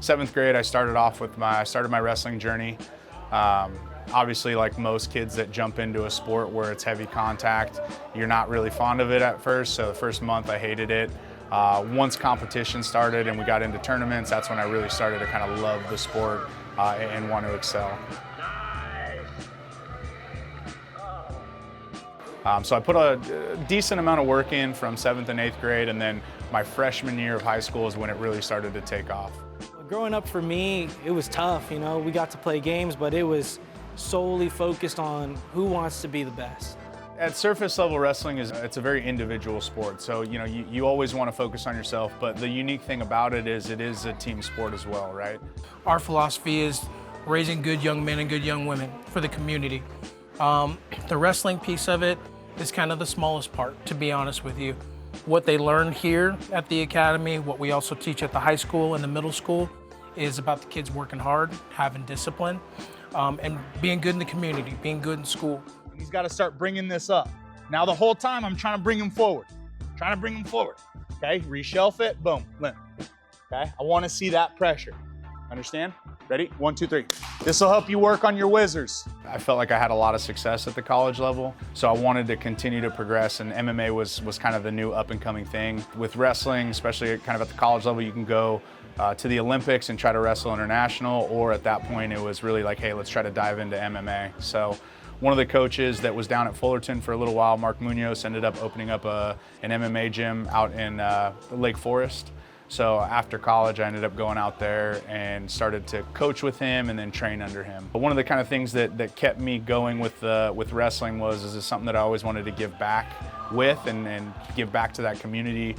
7th grade, I started my wrestling journey. Obviously, like most kids that jump into a sport where it's heavy contact, you're not really fond of it at first. So the first month I hated it. Once competition started and we got into tournaments, that's when I really started to kind of love the sport and want to excel. So I put a decent amount of work in from 7th and 8th grade, and then my freshman year of high school is when it really started to take off. Growing up for me, it was tough. You know, we got to play games, but it was solely focused on who wants to be the best. At surface level wrestling, it's a very individual sport. So, you know, you always want to focus on yourself, but the unique thing about it is a team sport as well, right? Our philosophy is raising good young men and good young women for the community. The wrestling piece of it is kind of the smallest part, to be honest with you. What they learn here at the academy, what we also teach at the high school and the middle school, is about the kids working hard, having discipline, and being good in the community, being good in school. He's got to start bringing this up. Now the whole time I'm trying to bring him forward. Okay, reshelf it, boom, limp. Okay, I want to see that pressure. Understand? Ready? 1, 2, 3. This will help you work on your whizzers. I felt like I had a lot of success at the college level, so I wanted to continue to progress, and MMA was kind of the new up-and-coming thing. With wrestling, especially kind of at the college level, you can go to the Olympics and try to wrestle international, or at that point it was really like, hey, let's try to dive into MMA. So one of the coaches that was down at Fullerton for a little while, Mark Munoz, ended up opening up an MMA gym out in Lake Forest. So after college, I ended up going out there and started to coach with him and then train under him. But one of the kind of things that kept me going with wrestling was, is this something that I always wanted to give back with and give back to that community,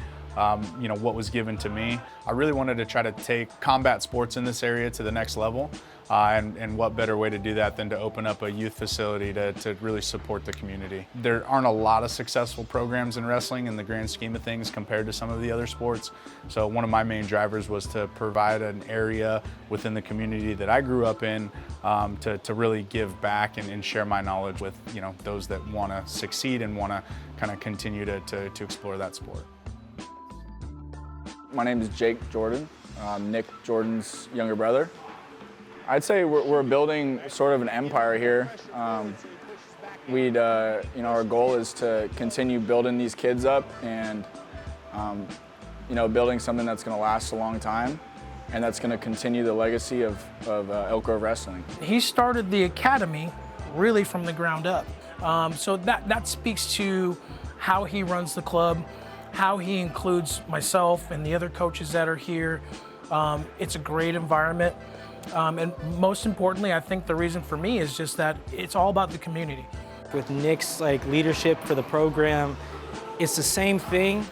you know, what was given to me. I really wanted to try to take combat sports in this area to the next level. And what better way to do that than to open up a youth facility to really support the community. There aren't a lot of successful programs in wrestling in the grand scheme of things compared to some of the other sports. So one of my main drivers was to provide an area within the community that I grew up in to really give back and share my knowledge with, you know, those that want to succeed and want to kind of continue to explore that sport. My name is Jake Jordan. I'm Nick Jordan's younger brother. I'd say we're building sort of an empire here. You know, our goal is to continue building these kids up and, you know, building something that's going to last a long time and that's going to continue the legacy of Elk Grove Wrestling. He started the academy really from the ground up. So that speaks to how he runs the club, how he includes myself and the other coaches that are here. It's a great environment. And most importantly, I think the reason for me is just that it's all about the community. With Nick's leadership for the program, it's the same thing,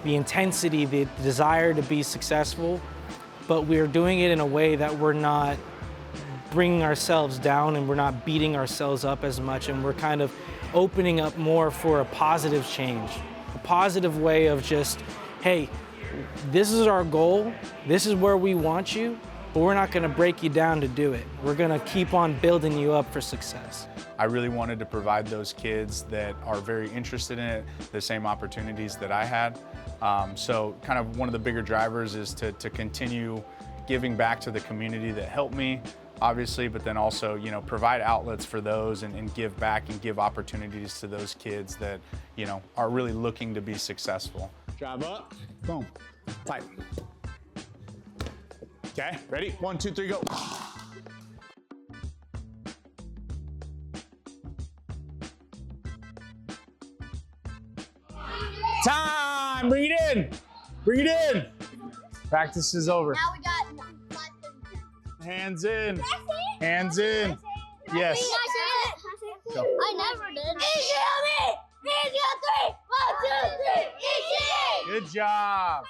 the intensity, the desire to be successful, but we're doing it in a way that we're not bringing ourselves down and we're not beating ourselves up as much, and we're kind of opening up more for a positive change, a positive way of just, hey, this is our goal, this is where we want you, but we're not going to break you down to do it. We're going to keep on building you up for success. I really wanted to provide those kids that are very interested in it the same opportunities that I had. So kind of one of the bigger drivers is to continue giving back to the community that helped me, obviously, but then also, you know, provide outlets for those and give back and give opportunities to those kids that, you know, are really looking to be successful. Drive up, boom, tight. Okay, ready? 1, 2, 3, go. Time! Bring it in! Bring it in! Practice is over. Now we got 5 Hands in. Hands in. Yes. Go. I never did. Easy on me! Easy on 3! 1, 2, 3! Easy! Good job.